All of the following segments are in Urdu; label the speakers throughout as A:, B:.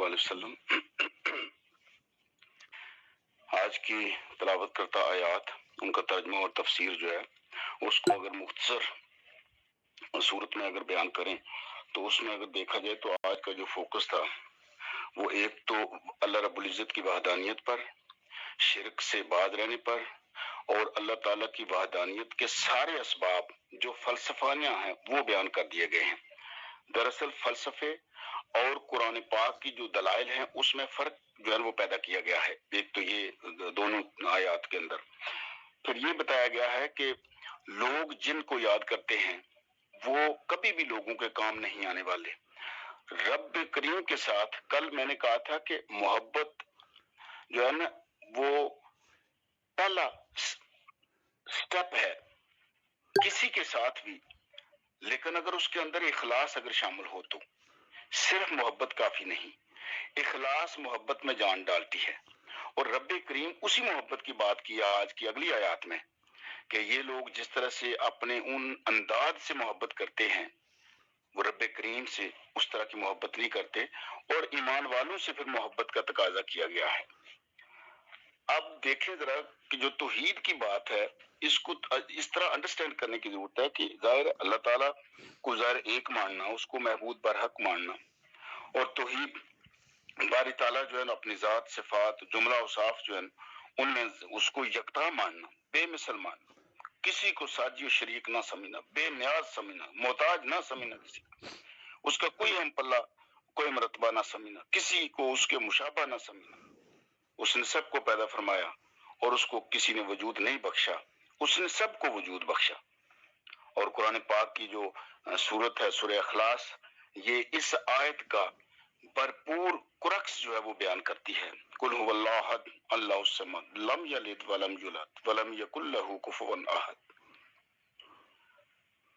A: وآلہ وسلم آج کی تلاوت کرتا آیات، ان کا ترجمہ اور تفسیر جو ہے اس کو اگر مختصر صورت میں اگر بیان کریں تو اس میں اگر دیکھا جائے تو آج کا جو فوکس تھا وہ ایک تو اللہ رب العزت کی وحدانیت پر، شرک سے باز رہنے پر، اور اللہ تعالیٰ کی وحدانیت کے سارے اسباب جو فلسفانیہ ہیں وہ بیان کر دیے گئے ہیں۔ دراصل فلسفے اور قرآن پاک کی جو دلائل ہیں اس میں فرق جو ہے وہ پیدا کیا گیا ہے، ایک تو یہ دونوں آیات کے اندر۔ پھر یہ بتایا گیا ہے کہ لوگ جن کو یاد کرتے ہیں وہ کبھی بھی لوگوں کے کام نہیں آنے والے۔ رب کریم کے ساتھ کل میں نے کہا تھا کہ محبت جو ہے نا وہ پہلا سٹیپ ہے کسی کے ساتھ بھی، لیکن اگر اس کے اندر اخلاص اگر شامل ہو تو صرف محبت کافی نہیں، اخلاص محبت میں جان ڈالتی ہے۔ اور رب کریم اسی محبت کی بات کی آج کی اگلی آیات میں کہ یہ لوگ جس طرح سے اپنے ان انداز سے محبت کرتے ہیں وہ رب کریم سے اس طرح کی محبت نہیں کرتے، اور ایمان والوں سے پھر محبت کا تقاضا کیا گیا ہے۔ اب دیکھیں ذرا کہ جو توحید کی بات ہے اس کو اس طرح انڈرسٹینڈ کرنے کی ضرورت ہے کہ ظاہر اللہ تعالیٰ کو ظاہر ایک ماننا، اس کو معبود برحق ماننا، اور توحید باری تعالیٰ جو ہے نا اپنی ذات، صفات، جملہ اوصاف جو ہے نا ان میں اس کو یکتا ماننا، بے مثل ماننا، کسی کو ساجی و شریک نہ سمجھنا، بے نیاز سمجھنا، محتاج نہ سمجھنا، کسی کا اس کا کوئی ہم پلہ، کوئی مرتبہ نہ سمجھنا، کسی کو اس کے مشابہ نہ سمجھنا۔ اس نے سب کو پیدا فرمایا اور اس کو کسی نے وجود نہیں بخشا، اس نے سب کو وجود بخشا۔ اور قرآن پاک کی جو سورت ہے سورہ اخلاص، یہ اس آیت کا بھرپور کرکس جو ہے وہ بیان کرتی ہے۔ قل هو اللہ احد اللہ الصمد لم یلد ولم یولد ولم یکن لہ کفوا احد،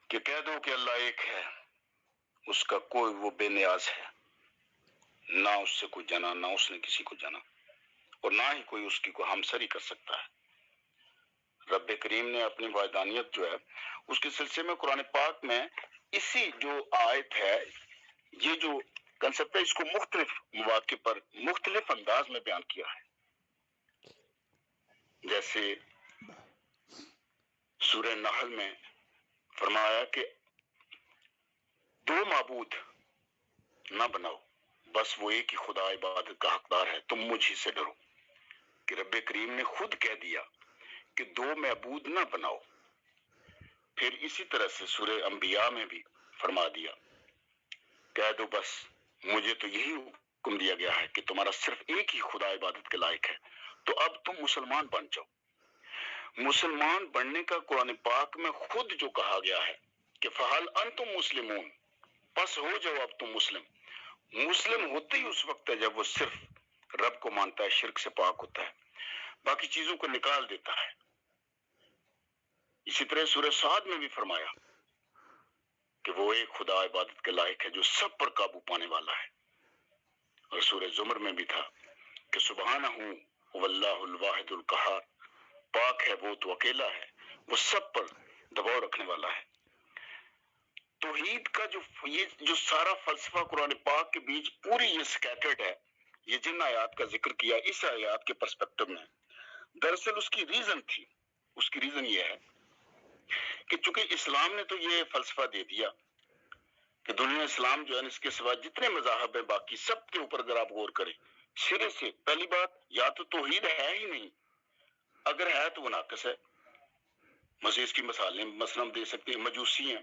A: کہ کہہ دو کہ اللہ ایک ہے، اس کا کوئی وہ بے نیاز ہے، نہ اس سے کوئی جنا، نہ اس نے کسی کو جنا، اور نہ ہی کوئی اس کی کو ہمسری کر سکتا ہے۔ رب کریم نے اپنی وحدانیت جو ہے اس کے سلسلے میں قرآن پاک میں اسی جو آیت ہے، یہ جو کنسپٹ ہے، اس کو مختلف مواقع پر مختلف انداز میں بیان کیا ہے۔ جیسے سورہ نحل میں فرمایا کہ دو معبود نہ بناؤ، بس وہ ایک ہی خدا عبادت کا حقدار ہے، تم مجھ ہی سے ڈرو۔ کہ رب کریم نے خود کہہ دیا کہ دو معبود نہ بناؤ۔ پھر اسی طرح سے سورہ انبیاء میں بھی فرما دیا، کہہ دو بس مجھے تو یہی حکم دیا گیا ہے کہ تمہارا صرف ایک ہی خدا عبادت کے لائق ہے، تو اب تم مسلمان بن جاؤ۔ مسلمان بننے کا قرآن پاک میں خود جو کہا گیا ہے کہ فَهَلْ أَنْتُمْ مُسْلِمُونَ، پس ہو جاؤ اب تم مسلم۔ مسلم ہوتے ہی اس وقت ہے جب وہ صرف رب کو مانتا ہے، شرک سے پاک ہوتا ہے، باقی چیزوں کو نکال دیتا ہے۔ اسی طرح سورہ صاد میں بھی فرمایا کہ وہ ایک خدا عبادت کے لائق ہے جو سب پر قابو پانے والا ہے۔ اور سورہ زمر میں بھی تھا کہ سبحانہ واللہ الواحد القہار، پاک ہے وہ تو اکیلا ہے، وہ سب پر دباؤ رکھنے والا ہے۔ توحید کا یہ جو سارا فلسفہ قرآن پاک کے بیچ پوری یہ سکیٹرڈ ہے، یہ جن آیات کا ذکر کیا اس آیات کے پرسپیکٹو میں، دراصل اس کی ریزن تھی۔ اس کی ریزن یہ ہے کہ چونکہ اسلام نے تو یہ فلسفہ دے دیا کہ دنیا اسلام جو ہے اس کے سوا جتنے مذاہب ہیں باقی سب کے اوپر اگر آپ غور کریں، سرے سے پہلی بات یا تو توحید ہے ہی نہیں، اگر ہے تو وہ ناقص ہے۔ مزید اس کی مثالیں مثلا ہم دے سکتے ہیں، مجوسی ہیں،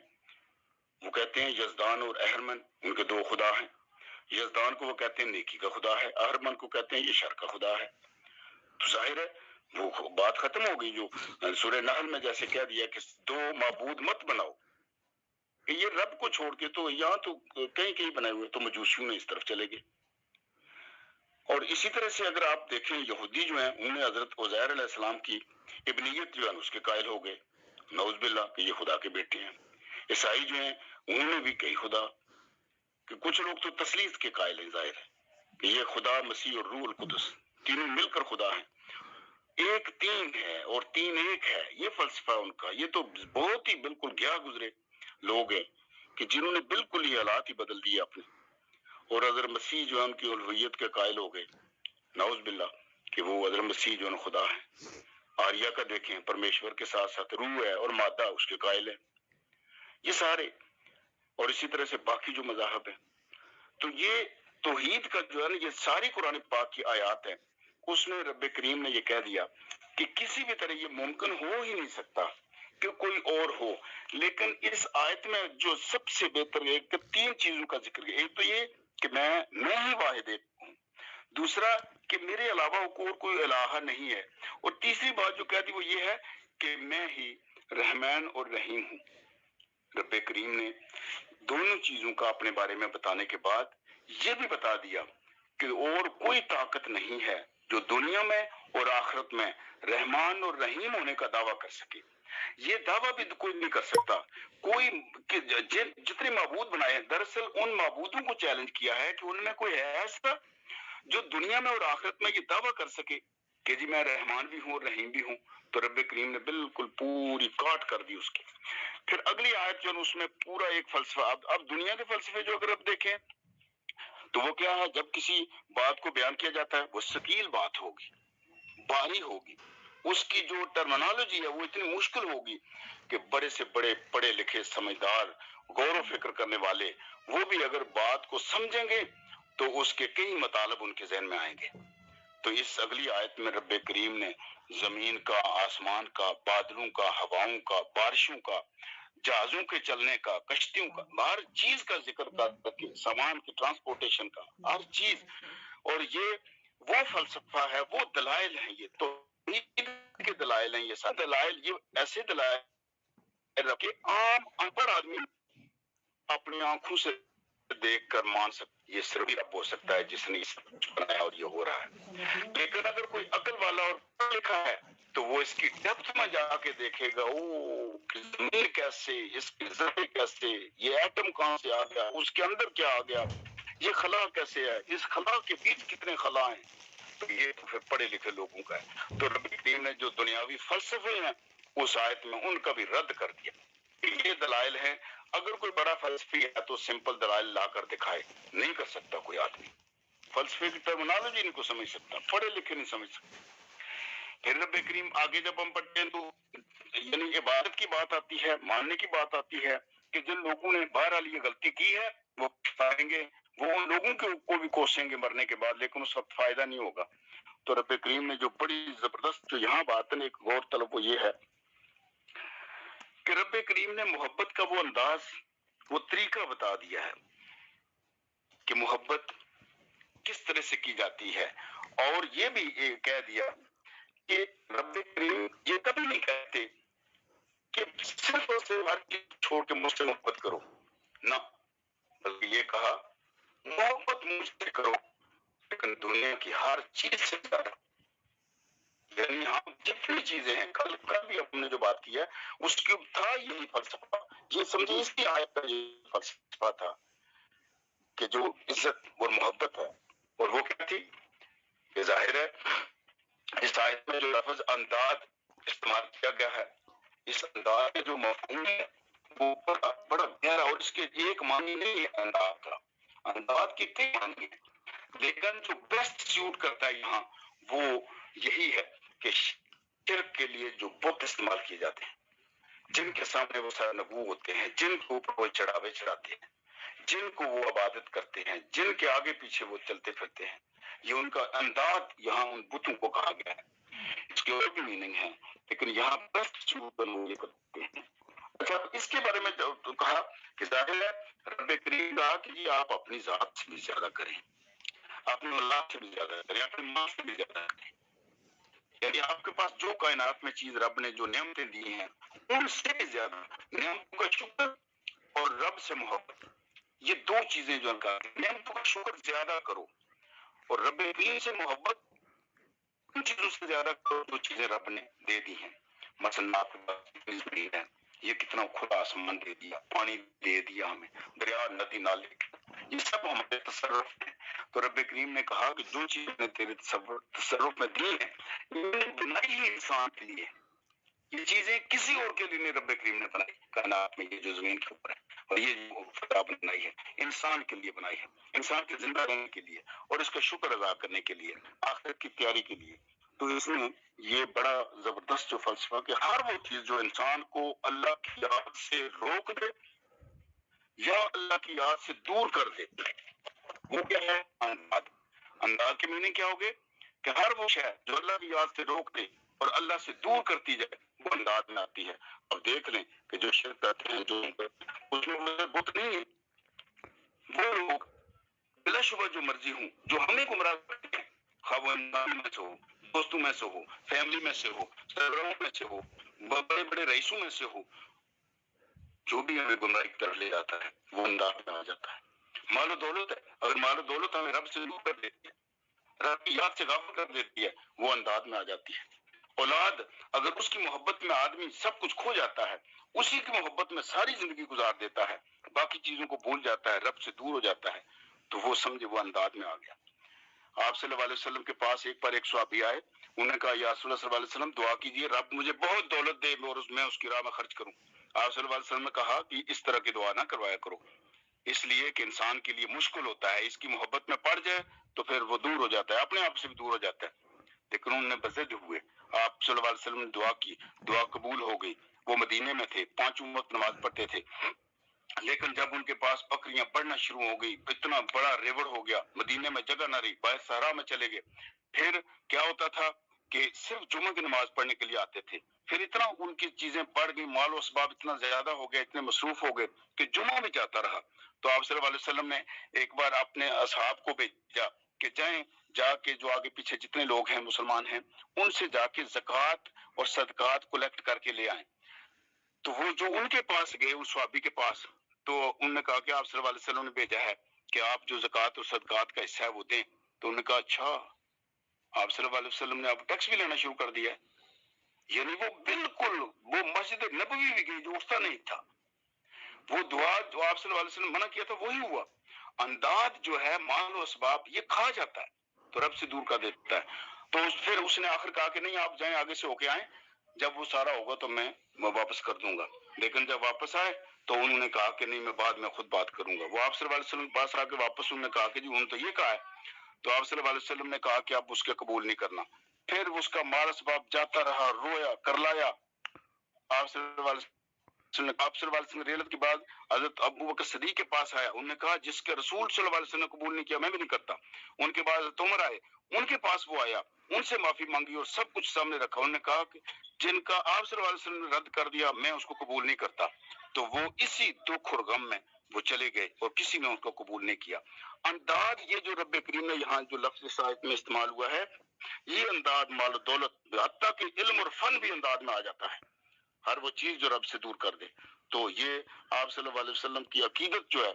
A: وہ کہتے ہیں یزدان اور اہرمن ان کے دو خدا ہیں۔ یزدان کو وہ کہتے ہیں نیکی کا خدا ہے، اہرمن کو کہتے ہیں یہ شر کا خدا ہے۔ تو ظاہر ہے وہ بات ختم ہو گئی جو سورہ نحل میں جیسے کہہ دیا کہ دو معبود مت بناؤ، کہ یہ رب کو چھوڑ کے تو یہاں تو کہیں کہیں بنائے ہوئے، تو مجوسیوں نے اس طرف چلے گئے۔ اور اسی طرح سے اگر آپ دیکھیں یہودی جو ہیں انہوں نے حضرت عزیر علیہ السلام کی ابنیت جو ہے اس کے قائل ہو گئے، نعوذ باللہ کہ یہ خدا کے بیٹے ہیں۔ عیسائی جو ہیں انہوں نے بھی کئی خدا، کہ کچھ لوگ تو تثلیث کے قائل ہیں، ظاہر ہے کہ یہ خدا، مسیح اور روح القدس تینوں مل کر خدا ہیں، ایک تین ہے اور تین ایک ہے، یہ فلسفہ ان کا۔ یہ تو بہت ہی بالکل گیا گزرے لوگ ہیں کہ جنہوں نے بالکل یہ حالات ہی بدل دیے اپنے۔ اور حضرت مسیح جو ہے ان کی الوہیت کے قائل ہو گئے، نعوذ باللہ، کہ وہ حضرت مسیح جو ہے خدا ہے۔ آریہ کا دیکھیں، پرمیشور کے ساتھ ساتھ روح ہے اور مادہ اس کے قائل ہے، یہ سارے، اور اسی طرح سے باقی جو مذاہب ہیں۔ تو یہ توحید کا جو ہے نا، یہ ساری قرآن پاک کی آیات ہیں، اس میں رب کریم نے یہ کہہ دیا کہ کسی بھی طرح یہ ممکن ہو ہی نہیں سکتا کہ کوئی اور ہو۔ لیکن اس آیت میں جو سب سے بہتر ہے کہ 3 چیزوں کا ذکر ہے۔ ایک تو یہ کہ میں ہی واحد ایک ہوں، دوسرا کہ میرے علاوہ اور کوئی الہ نہیں ہے، اور تیسری بات جو کہہ دی وہ یہ ہے کہ میں ہی رحمان اور رحیم ہوں۔ رب کریم نے دونوں چیزوں کا اپنے بارے میں بتانے کے بعد یہ بھی بتا دیا کہ اور کوئی طاقت نہیں ہے جو دنیا میں اور آخرت میں رحمان اور رحیم ہونے کا دعویٰ کر سکے۔ یہ دعویٰ بھی کوئی نہیں کر سکتا۔ کوئی جتنے معبود بنائے ہیں، دراصل ان معبودوں کو چیلنج کیا ہے کہ انہوں نے کوئی ایسا جو دنیا میں اور آخرت میں یہ دعویٰ کر سکے کہ جی میں رحمان بھی ہوں اور رحیم بھی ہوں، تو رب کریم نے بالکل پوری کاٹ کر دی اس کی۔ پھر اگلی آیت جو اس میں پورا ایک فلسفہ، اب دنیا کے فلسفے جو اگر اب دیکھیں تو وہ کیا ہے، جب کسی بات کو بیان کیا جاتا ہے وہ ثقیل بات ہوگی، بھاری ہوگی، اس کی جو ٹرمنالوجی ہے وہ اتنی مشکل ہوگی کہ بڑے سے بڑے پڑھے لکھے سمجھدار غور و فکر کرنے والے وہ بھی اگر بات کو سمجھیں گے تو اس کے کئی مطالب ان کے ذہن میں آئیں گے۔ تو اس اگلی آیت میں رب کریم نے زمین کا، آسمان کا، بادلوں کا، ہواؤں کا، بارشوں کا، جہازوں کے چلنے کا، کشتیوں کا، ہر چیز کا ذکر کر کے، سامان کی ٹرانسپورٹیشن کا، ہر چیز، اور یہ وہ فلسفہ ہے، وہ دلائل ہیں، یہ توحید کے دلائل ہیں، یہ سب دلائل، یہ ایسے دلائل کہ عام ان پڑھ آدمی اپنی آنکھوں سے دیکھ کر مان سکتا، یہ صرف رب ہو سکتا ہے جس نے اس بنایا اور یہ ہو رہا ہے۔ لیکن اگر کوئی عقل والا اور پڑھا لکھا ہے تو وہ اس کی ڈیپتھ میں جا کے دیکھے گا، زمین کیسے، اس کی ذرے کیسے، یہ ایٹم کہاں سے آ گیا، اس کے اندر کیا آ گیا، یہ خلا کیسے ہے، اس خلا کے بیچ کتنے خلا ہیں، تو یہ تو پھر پڑھے لکھے لوگوں کا ہے۔ تو رب کریم نے جو دنیاوی فلسفے ہیں اس آیت میں ان کا بھی رد کر دیا۔ یہ دلائل ہیں، اگر کوئی بڑا فلسفی ہے تو سمپل دلائل لا کر دکھائے، نہیں کر سکتا کوئی آدمی، فلسفے کی ٹرمنالوجی نہیں کو سمجھ سکتا، پڑھے لکھے نہیں سمجھ سکتے۔ پھر رب کریم آگے جب ہم پڑھتے ہیں تو یعنی عبادت کی بات آتی ہے، ماننے کی بات آتی ہے کہ جن لوگوں نے بہرحال یہ غلطی کی ہے وہ پائیں گے، وہ ان لوگوں کو بھی کوسیں گے مرنے کے بعد، لیکن اس وقت فائدہ نہیں ہوگا۔ تو رب کریم نے جو بڑی زبردست جو یہاں بات ہے ایک غور طلب وہ یہ ہے کہ رب کریم نے محبت کا وہ انداز، وہ طریقہ بتا دیا ہے کہ محبت کس طرح سے کی جاتی ہے، اور یہ بھی کہہ دیا کہ رب کریم یہ کبھی نہیں کہتے کہ صرف اور صرف ہر چیز چھوڑ کے مجھ سے محبت کرو، نہ، بلکہ یہ کہا محبت مجھ سے کرو لیکن دنیا کی ہر چیز سے زیادہ، یعنی ہم جتنی چیزیں ہیں، کل بھی ہم نے جو بات کی ہے اس کی تھا یہی فلسفہ، یہ سمجھے اس کی آیت کا یہ فلسفہ تھا کہ جو عزت اور محبت ہے، اور وہ کیا تھی کہ ظاہر ہے اس آیت میں جو لفظ انداز استعمال کیا گیا ہے، اس انداز کے جو مفہوم ہے وہ بڑا گہرا، اور اس کے ایک معنی نہیں ہے انداز کا، انداز کے کئی معنی ہیں، لیکن جو بیسٹ سیوٹ کرتا ہے یہاں وہ یہی ہے کہ شرک کے لیے جو بت استعمال کیے جاتے ہیں، جن کے سامنے وہ سرنگو ہوتے ہیں، جن کے اوپر وہ چڑھاوے چڑھاتے ہیں، جن کو وہ عبادت کرتے ہیں، جن کے آگے پیچھے وہ چلتے پھرتے ہیں، یہ ان کا انداز یہاں ان بتوں کو کہا گیا ہے۔ اس کے اور بھی میننگ ہے لیکن یہاں بیسٹ یہ کرتے ہیں۔ اچھا، اس کے بارے میں جو کہا کہ ظاہر ہے رب کریم کہا کہ یہ آپ اپنی ذات سے بھی زیادہ کریں، اپنے اللہ سے بھی زیادہ کریں، اپنے ماں سے بھی زیادہ کریں، یعنی آپ کے پاس جو کائنات میں چیز رب نے جو نعمتیں دی ہیں ان سے بھی زیادہ نعمتوں کا شکر اور رب سے محبت، یہ دو چیزیں جو نعمتوں کا شکر زیادہ کرو اور رب کریم سے محبت ان چیزوں سے زیادہ کرو جو چیزیں رب نے دے دی ہیں۔ مثلا آپ کے پاس کتنی زمین ہے، یہ کتنا کھلا آسمان دے دیا، پانی دے دیا ہمیں، دریا ندی نالے، یہ سب ہمارے تصرف ہیں۔ تو رب کریم نے کہا کہ جو چیزیں تیرے تصرف میں دی ہیں یہ بنائی ہی انسان کے لیے، یہ چیزیں کسی اور کے لیے نہیں رب کریم نے بنائی کائنات میں، یہ جو زمین کے اوپر ہے اور یہ جو فضا بنائی ہے انسان کے لیے بنائی ہے، انسان کے زندہ رہنے کے لیے اور اس کا شکر ادا کرنے کے لیے، آخرت کی تیاری کے لیے۔ تو اس میں یہ بڑا زبردست جو فلسفہ کہ ہر وہ چیز جو انسان کو اللہ کی یاد سے روک دے یا اللہ کی یاد سے دور کر دے، وہ کیا ہے؟ انداز۔ انداز کے معنی کیا ہوگے کہ ہر وہ شے جو اللہ کی یاد سے روک دے اور اللہ سے دور کرتی جائے وہ انداز میں آتی ہے۔ اب دیکھ لیں کہ جو شرک کرتے ہیں، جو اس میں وہ بت نہیں ہے، وہ لوگ بلا شبہ جو مرضی ہوں جو ہمیں گمراہ کرتے ہیں، خواہ وہ انسان میں سے ہو، دوستوں میں سے ہو، فیملی میں سے ہو، سربراہوں میں سے ہو، بڑے بڑے رئیسوں میں سے ہو، جو بھی ہمیں گمراہی کی طرف لے جاتا ہے وہ انداز میں آ جاتا ہے۔ مال و دولت ہے، اگر مال و دولت ہمیں رب سے دور کر دیتی ہے، رب کی یاد سے غافل کر دیتی ہے، وہ انداز میں آ جاتی ہے۔ اولاد، اگر اس کی محبت میں آدمی سب کچھ کھو جاتا ہے، اسی کی محبت میں ساری زندگی گزار دیتا ہے، باقی چیزوں کو بھول جاتا ہے، رب سے دور ہو جاتا ہے، تو وہ سمجھے وہ انداز میں آ گیا۔ آپ صلی اللہ علیہ وسلم کے پاس ایک بار ایک صحابی آئے، انہوں نے کہا یا رسول اللہ صلی اللہ علیہ وسلم دعا کیجیے رب مجھے بہت دولت دے اور میں اس کی راہ میں خرچ کروں۔ آپ صلی اللہ علیہ وسلم نے کہا کہ اس طرح کی دعا نہ کروایا کرو، اس لیے کہ انسان کے لیے مشکل ہوتا ہے، اس کی محبت میں پڑ جائے تو پھر وہ دور ہو جاتا ہے، اپنے آپ سے بھی دور ہو جاتا ہے۔ لیکن انہوں نے بضد ہوئے، آپ صلی اللہ علیہ وسلم نے دعا کی، دعا قبول ہو گئی۔ وہ مدینے میں تھے، 5 وقت نماز پڑھتے تھے، لیکن جب ان کے پاس بکریاں بڑھنا شروع ہو گئی، اتنا بڑا ریوڑ ہو گیا، مدینے میں جگہ نہ رہی، باہر صحرا میں چلے گئے۔ پھر کیا ہوتا تھا کہ صرف جمعہ کی نماز پڑھنے کے لیے آتے تھے، پھر اتنا ان کی چیزیں بڑھ گئی، مال و اسباب اتنا زیادہ ہو گیا، اتنے مصروف ہو گئے کہ جمعہ میں جاتا رہا۔ تو آپ صلی اللہ علیہ وسلم نے ایک بار اپنے اصحاب کو بھیجا کہ جائیں، جا کے جو آگے پیچھے جتنے لوگ ہیں مسلمان ہیں ان سے جا کے زکوٰۃ اور صدقات کلیکٹ کر کے لے آئیں۔ تو وہ جو ان کے پاس گئے، اس صحابی کے پاس، تو انہوں نے کہا کہ آپ صلی اللہ علیہ وسلم نے بھیجا ہے کہ آپ جو زکوٰۃ اور صدقات کا حصہ ہے وہ دیں۔ تو انہوں نے کہا اچھا، آپ صلی اللہ علیہ وسلم نے اب ٹیکس بھی لینا شروع کر دیا ہے۔ یعنی وہ بالکل وہ مسجد نبوی بھی گئی جو اٹھتا نہیں تھا، وہ دعا جو آپ صلی اللہ علیہ وسلم نے منع کیا تھا وہی ہوا۔ انداز جو ہے مال و اسباب یہ کھا جاتا ہے تو رب سے دور کر دیتا ہے۔ تو پھر اس نے آخر کہا کہ نہیں آپ جائیں، آگے سے ہو کے آئیں، جب وہ سارا ہوگا تو میں واپس کر دوں گا۔ لیکن جب واپس آئے تو انہوں نے کہا کہ نہیں میں بعد میں خود بات کروں گا۔ وہ آپ صلی اللہ علیہ وسلم کے پاس آ کے واپس انہوں نے کہا کہ جی انہوں نے تو یہ کہا ہے۔ تو آپ صلی اللہ علیہ وسلم نے کہا کہ آپ اس کے قبول نہیں کرنا۔ پھر اس کا مال اسباب جاتا رہا، رویا کرلایا۔ آپ صلی اللہ علیہ آپ صلی اللہ علیہ وسلم ریلت کے بعد حضرت ابو بکر صدیق کے پاس آیا، انہوں نے کہا جس کے رسول صلی اللہ علیہ وسلم نے قبول نہیں کیا میں بھی نہیں کرتا۔ ان کے بعد حضرت عمر آئے، ان کے پاس وہ آیا، ان سے معافی مانگی اور سب کچھ سامنے رکھا۔ انہوں نے کہا کہ جن کا آپ صلی اللہ علیہ وسلم نے رد کر دیا میں اس کو قبول نہیں کرتا۔ تو وہ اسی دکھ اور غم میں وہ چلے گئے اور کسی نے ان کو قبول نہیں کیا۔ انداز یہ جو رب کریم نے یہاں جو لفظ اس آیت میں استعمال ہوا ہے، یہ انداز مال و دولت حتیٰ کہ علم اور فن بھی انداز میں آ جاتا ہے، ہر وہ چیز جو رب سے دور کر دے۔ تو یہ آپ صلی اللہ علیہ وسلم کی عقیدت جو ہے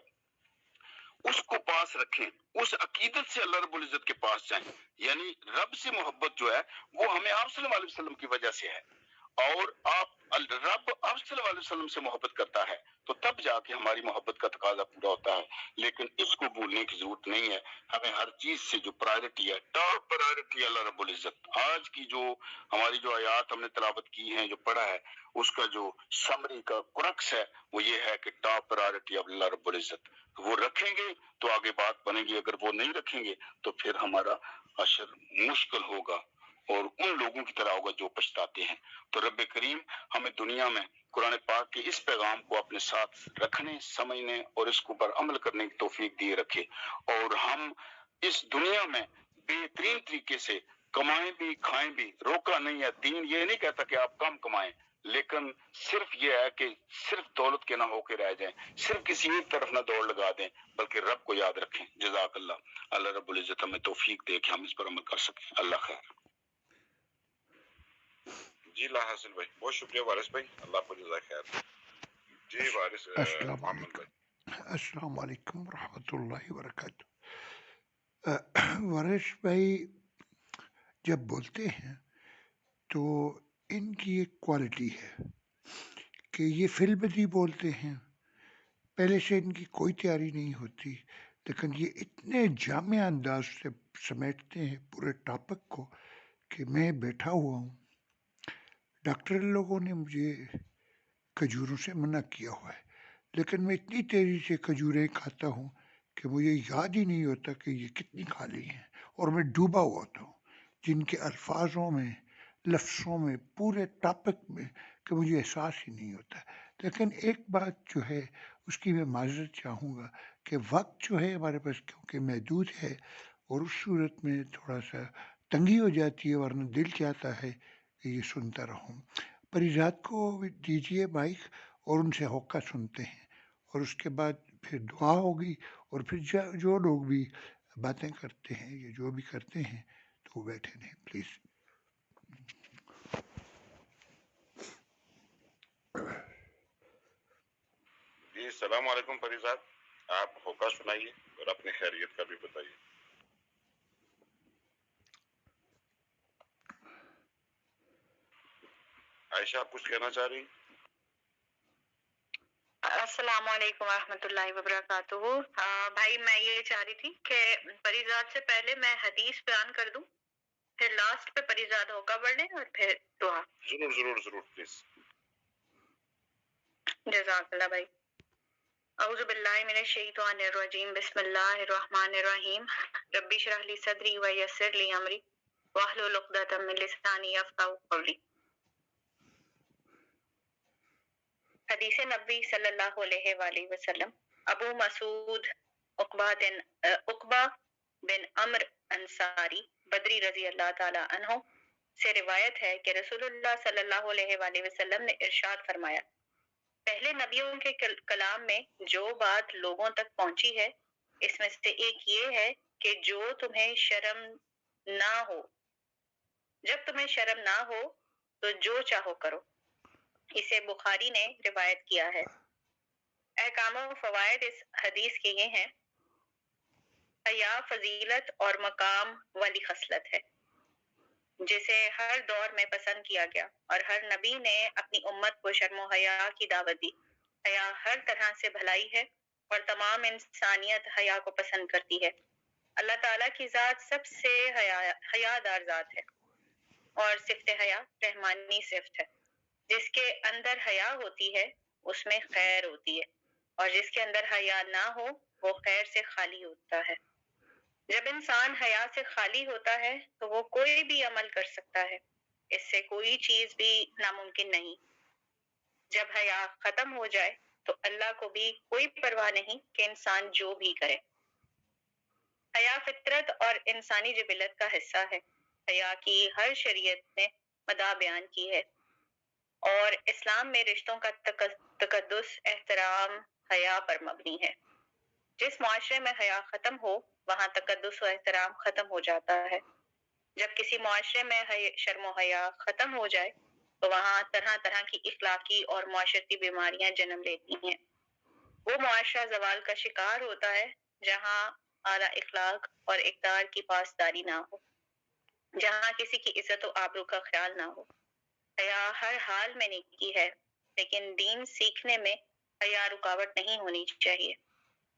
A: اس کو پاس رکھیں، اس عقیدت سے اللہ رب العزت کے پاس جائیں۔ یعنی رب سے محبت جو ہے وہ ہمیں آپ صلی اللہ علیہ وسلم کی وجہ سے ہے، اور رب آپ صلی اللہ علیہ وسلم سے محبت کرتا ہے تو تب جا کے ہماری محبت کا تقاضا پورا ہوتا ہے۔ لیکن اس کو بھولنے کی ضرورت نہیں ہے، ہمیں ہر چیز سے جو پرائرٹی ہے، ٹاپ پرائرٹی اللہ رب العزت۔ آج کی جو ہماری جو آیات ہم نے تلاوت کی ہیں، جو پڑھا ہے، اس کا جو سمری کا کرکس ہے وہ یہ ہے کہ ٹاپ پرائرٹی اللہ رب العزت، وہ رکھیں گے تو آگے بات بنے گی، اگر وہ نہیں رکھیں گے تو پھر ہمارا حشر مشکل ہوگا اور ان لوگوں کی طرح ہوگا جو پچھتاتے ہیں۔ تو رب کریم ہمیں دنیا میں قرآن پاک کے اس پیغام کو اپنے ساتھ رکھنے، سمجھنے اور اس کو پر عمل کرنے کی توفیق دیے رکھے، اور ہم اس دنیا میں بہترین طریقے سے کمائیں بھی کھائیں بھی۔ روکا نہیں ہے دین، یہ نہیں کہتا کہ آپ کم کمائیں، لیکن صرف یہ ہے کہ صرف دولت کے نہ ہو کے رہ جائیں، صرف کسی ایک طرف نہ دوڑ لگا دیں، بلکہ رب کو یاد رکھیں۔ جزاک اللہ، اللہ رب العزت ہمیں توفیق دے کہ ہم اس پر عمل کر سکیں۔ اللہ خیر۔
B: جی لا حاصل بھائی، بہت شکریہ وارث بھائی، اللہ کو جزائے خیر۔ جی وارث
C: السلام
B: محمد بھائی۔
C: علیکم، السلام علیکم ورحمۃ اللہ وبرکاتہ۔ وارث بھائی جب بولتے ہیں تو ان کی ایک کوالٹی ہے کہ یہ فی البدی بولتے ہیں، پہلے سے ان کی کوئی تیاری نہیں ہوتی، لیکن یہ اتنے جامع انداز سے سمیٹتے ہیں پورے ٹاپک کو کہ میں بیٹھا ہوا ہوں۔ ڈاکٹر لوگوں نے مجھے کھجوروں سے منع کیا ہوا ہے، لیکن میں اتنی تیزی سے کھجوریں کھاتا ہوں کہ مجھے یاد ہی نہیں ہوتا کہ یہ کتنی کھا لی ہیں، اور میں ڈوبا ہوا ہوتا ہوں جن کے الفاظوں میں، لفظوں میں، پورے ٹاپک میں، کہ مجھے احساس ہی نہیں ہوتا۔ لیکن ایک بات جو ہے اس کی میں معذرت چاہوں گا کہ وقت جو ہے ہمارے پاس کیونکہ محدود ہے، اور اس صورت میں تھوڑا سا تنگی ہو جاتی ہے، ورنہ دل چاہتا ہے کہ یہ سنتا رہوں۔ پریزاد کو بھی دیجیے مائک، اور ان سے ہوکا سنتے ہیں، اور اس کے بعد پھر دعا ہوگی، اور پھر جو لوگ بھی باتیں کرتے ہیں یا جو بھی کرتے ہیں تو وہ بیٹھے رہیں پلیز۔
B: جی السلام علیکم فریضات، آپ ہوکا سنائیے اور اپنی خیریت کا بھی بتائیے۔ عائشہ آپ کچھ کہنا چاہ رہی؟
D: السلام علیکم ورحمۃ اللہ وبرکاتہ۔ بھائی میں یہ چاہ رہی تھی کہ پریزاد سے پہلے میں حدیث بیان کر دوں، پھر لاسٹ پہ پریزاد ہوکا پڑھ لیں اور پھر دعا۔
B: ضرور ضرور ضرور پلیز۔
D: جزاک اللہ بھائی۔ اعوذ باللہ من الشیطان الرجیم، بسم اللہ الرحمن الرحیم، رب اشرح لی صدری ویسر لی امری واحلل عقدۃ من لسانی یفقہوا قولی۔ حدیث نبوی صلی اللہ علیہ وآلہ وسلم، ابو مسعود عقبہ بن عمرو انصاری بدری رضی اللہ تعالی عنہ سے روایت ہے کہ رسول اللہ صلی اللہ علیہ وآلہ وسلم نے ارشاد فرمایا، پہلے نبیوں کے کلام میں جو بات لوگوں تک پہنچی ہے اس میں سے ایک یہ ہے کہ جو تمہیں شرم نہ ہو، جب تمہیں شرم نہ ہو تو جو چاہو کرو۔ اسے بخاری نے روایت کیا ہے۔ احکام و فوائد اس حدیث کے یہ ہیں: حیا فضیلت اور مقام والی خصلت ہے جسے ہر دور میں پسند کیا گیا، اور ہر نبی نے اپنی امت کو شرم و حیا کی دعوت دی۔ حیا ہر طرح سے بھلائی ہے اور تمام انسانیت حیا کو پسند کرتی ہے۔ اللہ تعالیٰ کی ذات سب سے حیا دار ذات ہے، اور صفت حیا رحمانی صفت ہے۔ جس کے اندر حیا ہوتی ہے اس میں خیر ہوتی ہے، اور جس کے اندر حیا نہ ہو وہ خیر سے خالی ہوتا ہے۔ جب انسان حیا سے خالی ہوتا ہے تو وہ کوئی بھی عمل کر سکتا ہے، اس سے کوئی چیز بھی ناممکن نہیں۔ جب حیا ختم ہو جائے تو اللہ کو بھی کوئی پرواہ نہیں کہ انسان جو بھی کرے۔ حیا فطرت اور انسانی جبلت کا حصہ ہے۔ حیا کی ہر شریعت نے مدح بیان کی ہے، اور اسلام میں رشتوں کا تقدس احترام حیا پر مبنی ہے۔ جس معاشرے میں حیا ختم ہو وہاں تقدس و احترام ختم ہو جاتا ہے۔ جب کسی معاشرے میں شرم و حیا ختم ہو جائے تو وہاں طرح طرح کی اخلاقی اور معاشرتی بیماریاں جنم لیتی ہیں۔ وہ معاشرہ زوال کا شکار ہوتا ہے جہاں اعلیٰ اخلاق اور اقدار کی پاسداری نہ ہو، جہاں کسی کی عزت و آبرو کا خیال نہ ہو۔ حیا ہر حال میں نیکی ہے، لیکن دین سیکھنے میں حیا رکاوٹ نہیں ہونی چاہیے۔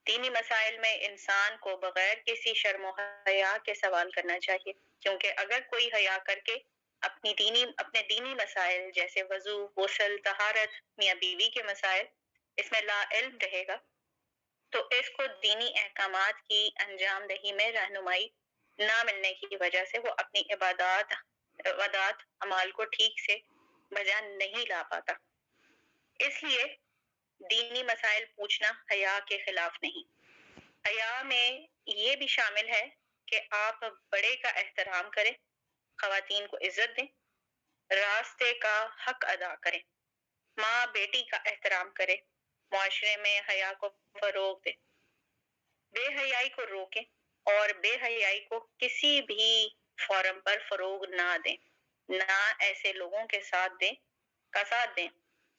D: دینی مسائل میں انسان کو بغیر کسی شرم و حیا کے سوال کرنا چاہیے، کیونکہ اگر کوئی حیا کر کے اپنے دینی مسائل جیسے وضو، غسل، طہارت، میاں بیوی کے مسائل اس میں لا علم رہے گا تو اس کو دینی احکامات کی انجام دہی میں رہنمائی نہ ملنے کی وجہ سے وہ اپنی عبادات اعمال کو ٹھیک سے بجا نہیں لا پاتا۔ اس لیے دینی مسائل پوچھنا حیا کے خلاف نہیں۔ حیا میں یہ بھی شامل ہے کہ آپ بڑے کا احترام کریں، خواتین کو عزت دیں، راستے کا حق ادا کریں، ماں بیٹی کا احترام کرے، معاشرے میں حیا کو فروغ دیں، بے حیائی کو روکیں اور بے حیائی کو کسی بھی فورم پر فروغ نہ دیں، نہ ایسے لوگوں کے ساتھ دیں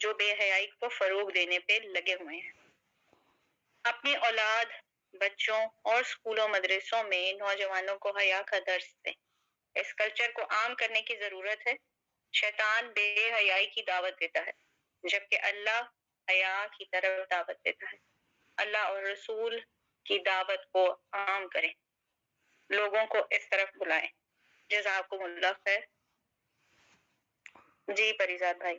D: جو بے حیائی کو فروغ دینے پہ لگے ہوئے ہیں۔ اپنی اولاد، بچوں اور اسکولوں مدرسوں میں نوجوانوں کو حیا کا درس دیں۔ اس کلچر کو عام کرنے کی ضرورت ہے۔ شیطان بے حیائی کی دعوت دیتا ہے جبکہ اللہ حیا کی طرف دعوت دیتا ہے۔ اللہ اور رسول کی دعوت کو عام کریں، لوگوں کو اس طرف بلائیں۔ جزاکم اللہ خیر۔ جی پریزاد بھائی۔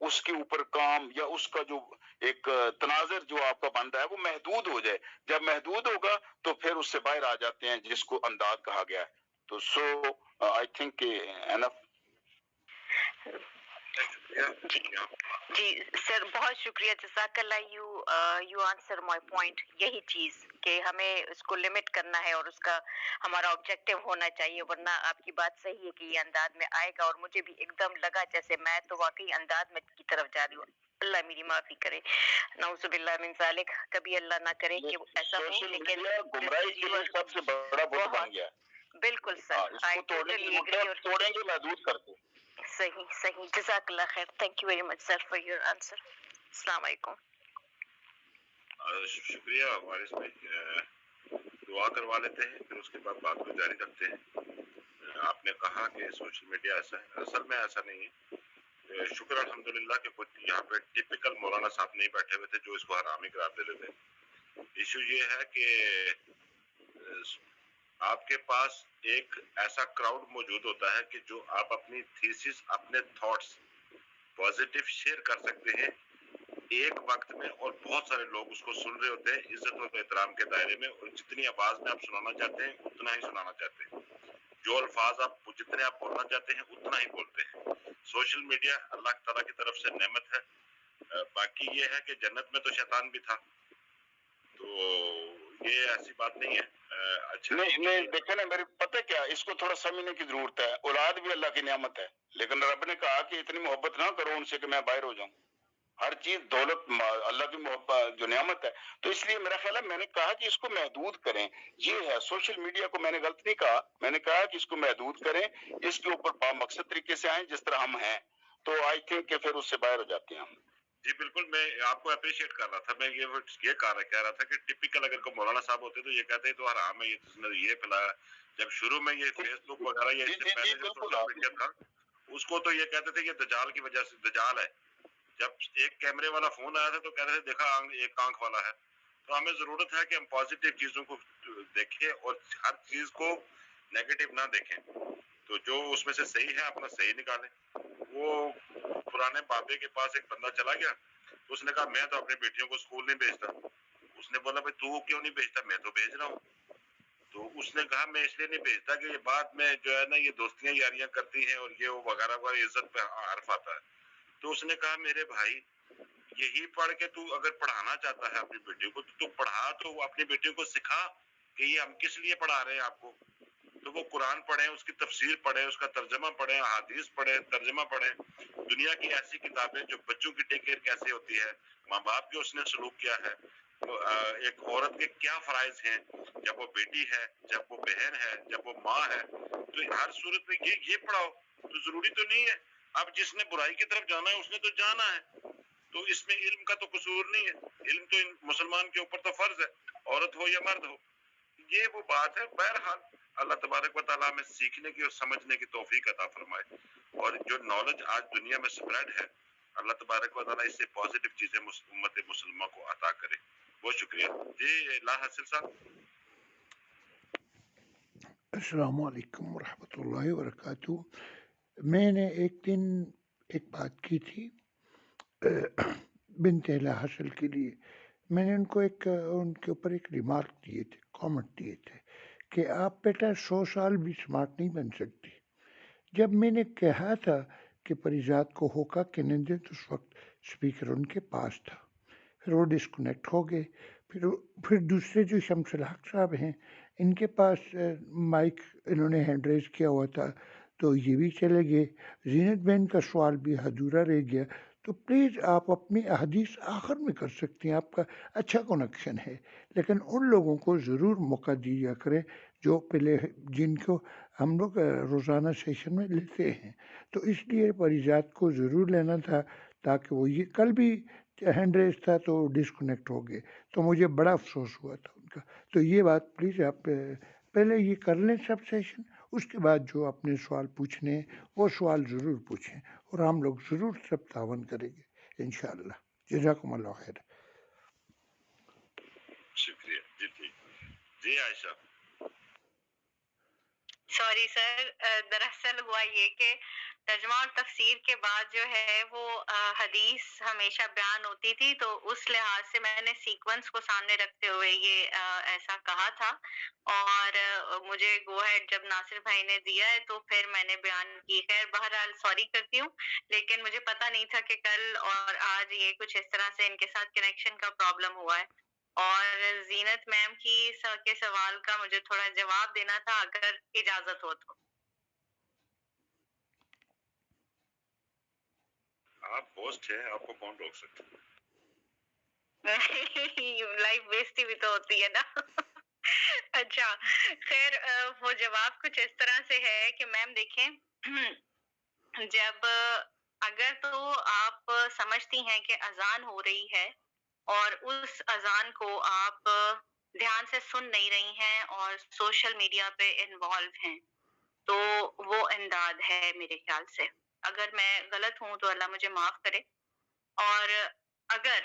A: اس کے اوپر کام یا اس کا جو ایک تناظر جو آپ کا بن رہا ہے وہ محدود ہو جائے. جب محدود ہوگا تو پھر اس سے باہر آ جاتے ہیں جس کو انداز کہا گیا ہے. تو آئی تھنک انف.
E: جی سر بہت شکریہ, جزاک اللہ. You answer my point. یہی چیز کہ ہمیں اس کو لمٹ کرنا ہے اور اس کا ہمارا آبجیکٹیو ہونا چاہیے, ورنہ آپ کی بات صحیح ہے کہ یہ انداز میں آئے گا. اور مجھے بھی ایک دم لگا جیسے میں تو واقعی انداز میں کی طرف جا رہی ہوں. اللہ میری معافی کرے, نعوذ باللہ من ذالک, کبھی اللہ نہ کرے کہ ایسا ہو.
A: سوشل
E: لیکن
A: میڈیا گمراہی کے لیے سب سے بڑا بت بن گیا ہے.
E: بالکل
A: ہاں,
E: سر,
A: اس
E: آئی
A: کو توڑنے
E: ٹوٹلی
A: کی
E: ایگری. اور
A: توڑیں گے محدود کرتے.
E: صحیح صحیح, جزاک اللہ خیر. Thank you very much sir for your answer. السلام علیکم.
B: شکریہ وارث بھائی. دعا کروا لیتے ہیں پھر اس کے بعد بات کو جاری رکھتے ہیں. آپ نے کہا کہ سوشل میڈیا ایسا ہے, اصل میں ایسا نہیں ہے. شکر الحمدللہ کہ کچھ یہاں پہ ٹپیکل مولانا صاحب نہیں بیٹھے ہوئے تھے جو اس کو حرامی قرار دے دیتے. ایشو یہ ہے کہ آپ کے پاس ایک ایسا کراؤڈ موجود ہوتا ہے کہ جو آپ اپنی تھیسس, اپنے تھاٹس پازیٹیو شیئر کر سکتے ہیں ایک وقت میں, اور بہت سارے لوگ اس کو سن رہے ہوتے ہیں عزت اور احترام کے دائرے میں, اور جتنی آواز میں آپ سنانا چاہتے ہیں اتنا ہی سنانا چاہتے ہیں. جو الفاظ آپ جتنے آپ بولنا چاہتے ہیں اتنا ہی بولتے ہیں. سوشل میڈیا اللہ تعالیٰ کی طرف سے نعمت ہے. باقی یہ ہے کہ جنت میں تو شیطان بھی تھا, تو یہ ایسی بات نہیں ہے. اچھا
A: نہیں دیکھیں نا, میرے پتہ کیا, اس کو تھوڑا سمجھنے کی ضرورت ہے. اولاد بھی اللہ کی نعمت ہے, لیکن رب نے کہا کہ اتنی محبت نہ کرو ان سے کہ میں باہر ہو جاؤں. ہر چیز دولت اللہ کی محبت جو نعمت ہے, تو اس لیے میرا خیال ہے میں نے کہا کہ اس کو محدود کریں. یہ ہے سوشل میڈیا کو, میں نے غلط نہیں کہا, میں نے کہا کہ اس کو محدود کریں, اس کے اوپر با مقصد طریقے سے آئیں جس طرح ہم ہیں, تو آئی تھنک کہ پھر اس سے باہر ہو جاتے ہیں ہم.
B: جی بالکل, میں آپ کو اپریشیٹ کر رہا تھا. میں یہ کہہ رہا تھا کہ ٹپیکل اگر کوئی مولانا صاحب ہوتے تو یہ کہتے تو حرام ہے, یہ پھیلایا. جب شروع میں یہ فیس بک وغیرہ یا اس سے پہلے جو سوشل میڈیا تھا اس کو تو یہ کہتے تھے یہ دجال کی وجہ سے دجال ہے. جب ایک کیمرے والا فون آیا تھا تو کہتے تھے دیکھا ایک آنکھ والا ہے. تو ہمیں ضرورت ہے کہ ہم پازیٹیو چیزوں کو دیکھیں اور ہر چیز کو نیگیٹو نہ دیکھیں. تو جو اس میں سے صحیح ہے اپنا صحیح نکالیں. وہ پرانے بابے کے پاس ایک بندہ چلا گیا, اس نے کہا میں تو اپنی بیٹیوں کو اسکول نہیں بھیجتا. اس نے بولا بھائی تو کیوں نہیں بھیجتا؟ میں تو بھیج رہا ہوں. تو اس نے کہا میں اس لیے نہیں بھیجتا کہ یہ بعد میں جو ہے نا یہ دوستیاں یاریاں کرتی ہیں اور یہ وہ وغیرہ وغیرہ, عزت پہ حرف آتا ہے. تو اس نے کہا میرے بھائی یہی پڑھ کے تو اگر پڑھانا چاہتا ہے اپنی بیٹیوں کو تو پڑھا, تو اپنی بیٹیوں کو سکھا کہ یہ ہم کس لیے پڑھا رہے ہیں آپ کو. تو وہ قرآن پڑھیں, اس کی تفسیر پڑھیں, اس کا ترجمہ پڑھیں, احادیث پڑھیں, ترجمہ پڑھیں, دنیا کی ایسی کتابیں جو بچوں کی ٹیک کیئر کیسے ہوتی ہے, ماں باپ کے اس نے سلوک کیا ہے, ایک عورت کے کیا فرائض ہیں جب وہ بیٹی ہے, جب وہ بہن ہے, جب وہ ماں ہے. تو ہر صورت میں یہ پڑھاؤ. تو ضروری تو نہیں ہے, اب جس نے برائی کی طرف جانا ہے اس نے تو جانا ہے, تو اس میں علم کا تو قصور نہیں ہے. علم تو مسلمان کے اوپر تو فرض ہے, عورت ہو یا مرد ہو. یہ وہ بات ہے. بہرحال اللہ تبارک و تعالیٰ میں سیکھنے کی اور سمجھنے کی توفیق عطا فرمائے, اور جو نالج آج دنیا میں سپریڈ ہے اللہ تبارک و تعالیٰ اس سے پازیٹیو چیزیں امت مسلمہ کو عطا کرے. بہت شکریہ. جی لا حاصل صاحب.
C: السلام علیکم ورحمۃ اللہ وبرکاتہ. میں نے ایک دن ایک بات کی تھی بنت لا حاصل کے لیے. میں نے ان کو ان کے اوپر ایک ریمارک دیے تھے, کامنٹ دیے تھے کہ آپ بیٹا 100 سال بھی سمارٹ نہیں بن سکتی. جب میں نے کہا تھا کہ پریزاد کو ہوکا کہنے دیں تو اس وقت سپیکر ان کے پاس تھا, پھر وہ ڈسکنیکٹ ہو گئے. پھر دوسرے جو شمس الحق صاحب ہیں ان کے پاس مائک انہوں نے ہینڈ ریز کیا ہوا تھا تو یہ بھی چلے گئے. زینت بہن کا سوال بھی ادھورا رہ گیا. تو پلیز آپ اپنی احادیث آخر میں کر سکتے ہیں, آپ کا اچھا کنیکشن ہے, لیکن ان لوگوں کو ضرور موقع دیا کریں جو پہلے جن کو ہم لوگ روزانہ سیشن میں لیتے ہیں. تو اس لیے پریزاد کو ضرور لینا تھا تاکہ وہ یہ کل بھی ہینڈ ریز تھا تو ڈسکنیکٹ ہو گئے, تو مجھے بڑا افسوس ہوا تھا ان کا. تو یہ بات پلیز آپ پہلے یہ کر لیں سب سیشن, اس کے بعد جو اپنے سوال پوچھنے ہیں وہ سوال ضرور پوچھیں, اور ہم لوگ ضرور سب تعاون کریں گے انشاءاللہ. جزاکم اللہ خیر.
B: شکریہ. جی ٹھیک. جی عائشہ.
D: سوری سر، دراصل ہوا یہ کہ ترجمہ اور تفسیر کے بعد جو ہے وہ حدیث ہمیشہ بیان ہوتی تھی، تو اس لحاظ سے میں نے سیکوینس کو سامنے رکھتے ہوئے یہ ایسا کہا تھا، اور مجھے گو ہیڈ جب ناصر بھائی نے دیا ہے تو پھر میں نے بیان کی. خیر بہرحال سوری کرتی ہوں، لیکن مجھے پتا نہیں تھا کہ کل اور آج یہ کچھ اس طرح سے ان کے ساتھ کنیکشن کا پرابلم ہوا ہے. اور زینت میم کے سوال کا مجھے تھوڑا جواب دینا تھا اگر اجازت ہو تو.
B: آپ ہوسٹ ہیں، آپ کو کون روک سکتا ہے؟
D: لائف بیسٹی بھی تو ہوتی ہے نا. اچھا خیر، وہ جواب کچھ اس طرح سے ہے کہ میم دیکھیں، جب اگر تو آپ سمجھتی ہیں کہ اذان ہو رہی ہے اور اس اذان کو آپ دھیان سے سن نہیں رہی ہیں اور سوشل میڈیا پہ انوالو ہیں، تو وہ امداد ہے میرے خیال سے. اگر میں غلط ہوں تو اللہ مجھے معاف کرے. اور اگر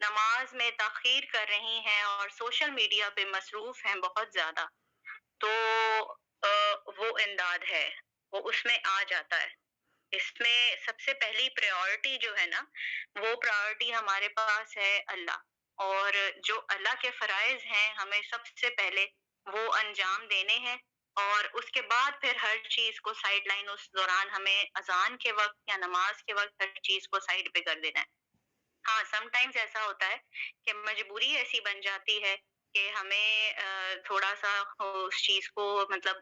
D: نماز میں تاخیر کر رہی ہیں اور سوشل میڈیا پہ مصروف ہیں بہت زیادہ، تو وہ امداد ہے، وہ اس میں آ جاتا ہے. اس میں سب سے پہلی پریورٹی جو ہے نا، وہ پریورٹی ہمارے پاس ہے اللہ، اور جو اللہ کے فرائض ہیں ہمیں سب سے پہلے وہ انجام دینے ہیں، اور اس کے بعد پھر ہر چیز کو سائڈ لائن اس دوران ہمیں اذان کے وقت یا نماز کے وقت ہر چیز کو سائڈ پہ کر دینا ہے. ہاں سم ٹائمز ایسا ہوتا ہے کہ مجبوری ایسی بن جاتی ہے کہ ہمیں تھوڑا سا اس چیز کو مطلب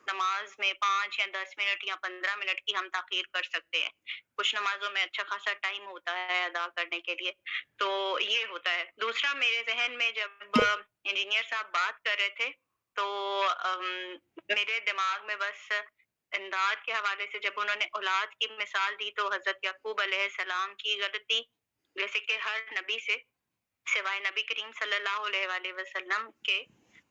D: نماز میں 5 یا 10 منٹ یا 15 منٹ کی ہم تاخیر کر سکتے ہیں. کچھ نمازوں میں اچھا خاصا ٹائم ہوتا ہے ادا کرنے کے لیے، تو یہ ہوتا ہے. دوسرا میرے ذہن میں جب انجینئر صاحب بات کر رہے تھے تو میرے دماغ میں بس امداد کے حوالے سے جب انہوں نے اولاد کی مثال دی تو حضرت یعقوب علیہ السلام کی غلطی جیسے کہ ہر نبی سے سوائے نبی کریم صلی اللہ علیہ وآلہ وسلم کے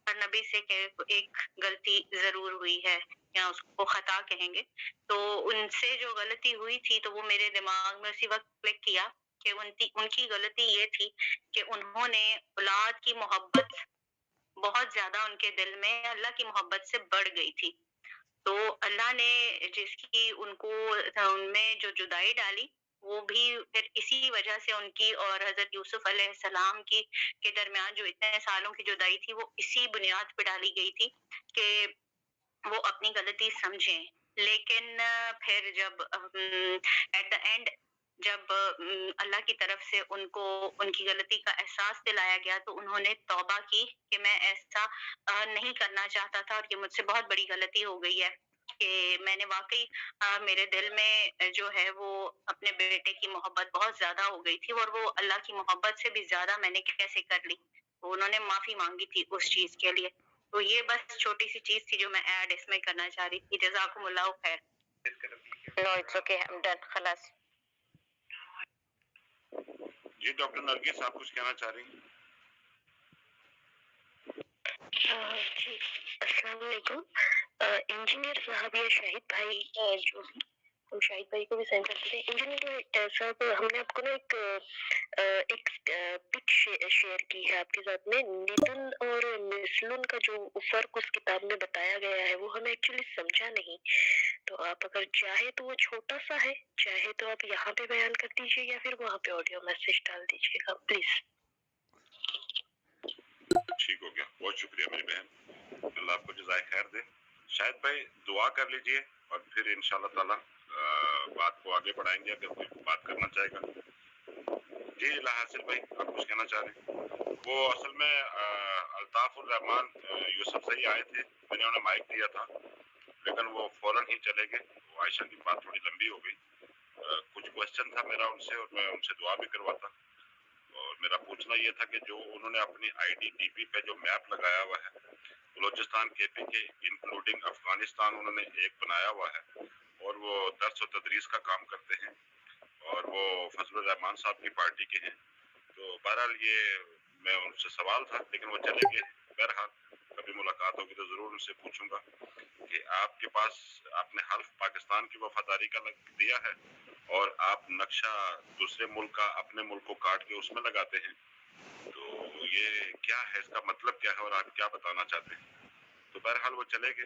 D: ہر نبی سے کہ ایک غلطی ضرور ہوئی ہے، یا اس کو خطا کہیں گے. تو ان سے جو غلطی ہوئی تھی تو وہ میرے دماغ میں اسی وقت کلک کیا کہ ان کی غلطی یہ تھی کہ انہوں نے اولاد کی محبت بہت زیادہ ان کے دل میں اللہ کی محبت سے بڑھ گئی تھی. تو اللہ نے جس کی ان میں جو جدائی ڈالی، وہ بھی پھر اسی وجہ سے ان کی اور حضرت یوسف علیہ السلام کی کے درمیان جو اتنے سالوں کی جدائی تھی وہ اسی بنیاد پہ ڈالی گئی تھی کہ وہ اپنی غلطی سمجھیں. لیکن پھر جب ایٹ دا اینڈ جب اللہ کی طرف سے ان کی غلطی کا احساس دلایا گیا تو انہوں نے توبہ کی کہ میں ایسا نہیں کرنا چاہتا تھا اور یہ مجھ سے بہت بڑی غلطی ہو گئی ہے کہ میں نے واقعی میرے دل میں جو ہے وہ اپنے بیٹے کی محبت بہت زیادہ ہو گئی تھی، اور وہ اللہ کی محبت سے بھی زیادہ میں نے کیسے کر لی. تو انہوں نے معافی مانگی تھی اس چیز کے لیے. تو یہ بس چھوٹی سی چیز تھی جو میں ایڈ اس میں کرنا چاہ رہی تھی. جزاکم اللہ خیر.
E: No it's okay, I am done, خلاص.
B: جی ڈاکٹر نرگس، آپ کچھ کہنا چاہ رہی ہیں؟
F: جی السلام علیکم. انجینئر صاحب یا شاہد بھائی جو ہم شاہد بھائی کو بھی سینڈ کرتے تھے. انجینئر صاحب ہم نے آپ کو نا ایک پک شیئر کی ہے آپ کے ساتھ میں. نتن اور مسلن کا جو فرق اس کتاب میں بتایا گیا ہے وہ ہمیں ایکچولی سمجھا نہیں. تو آپ اگر چاہے تو وہ چھوٹا سا ہے، چاہے تو آپ یہاں پہ بیان کر دیجیے یا پھر وہاں پہ آڈیو میسج ڈال دیجیے گا پلیز.
B: ٹھیک ہو گیا، بہت شکریہ میری بہن، اللہ آپ کو جزائے خیر دے. شاہد بھائی دعا کر لیجئے اور پھر انشاءاللہ تعالی بات کو آگے بڑھائیں گے اگر کوئی بات کرنا چاہے گا. جی حاصل بھائی، آپ کچھ کہنا چاہ رہے ہیں؟ وہ اصل میں الطاف الرحمان یوسف سے ہی آئے تھے، میں نے انہیں مائک دیا تھا لیکن وہ فوراً ہی چلے گئے. وہ عائشہ کی بات تھوڑی لمبی ہو گئی. کچھ کوشچن تھا میرا ان سے اور میں ان سے دعا بھی کرواتا. اور میرا پوچھنا یہ تھا کہ جو انہوں نے اپنی آئی ڈی ٹی پی پہ جو میپ لگایا ہوا ہے بلوچستان کے پی کے انکلوڈنگ افغانستان انہوں نے ایک بنایا ہوا ہے اور وہ درس و تدریس کا کام کرتے ہیں اور وہ فضل الرحمان صاحب کی پارٹی کے ہیں. تو بہرحال یہ میں ان سے سوال تھا لیکن وہ چلے گئے. بہرحال کبھی ملاقات ہوگی تو ضرور ان سے پوچھوں گا کہ آپ کے پاس آپ نے حلف پاکستان کی وفاداری کا دیا ہے اور آپ نقشہ دوسرے ملک کا اپنے ملک کو کاٹ کے اس میں لگاتے ہیں، تو یہ کیا ہے، اس کا مطلب کیا ہے اور آپ کیا بتانا چاہتے ہیں؟ تو بہرحال وہ چلے گئے.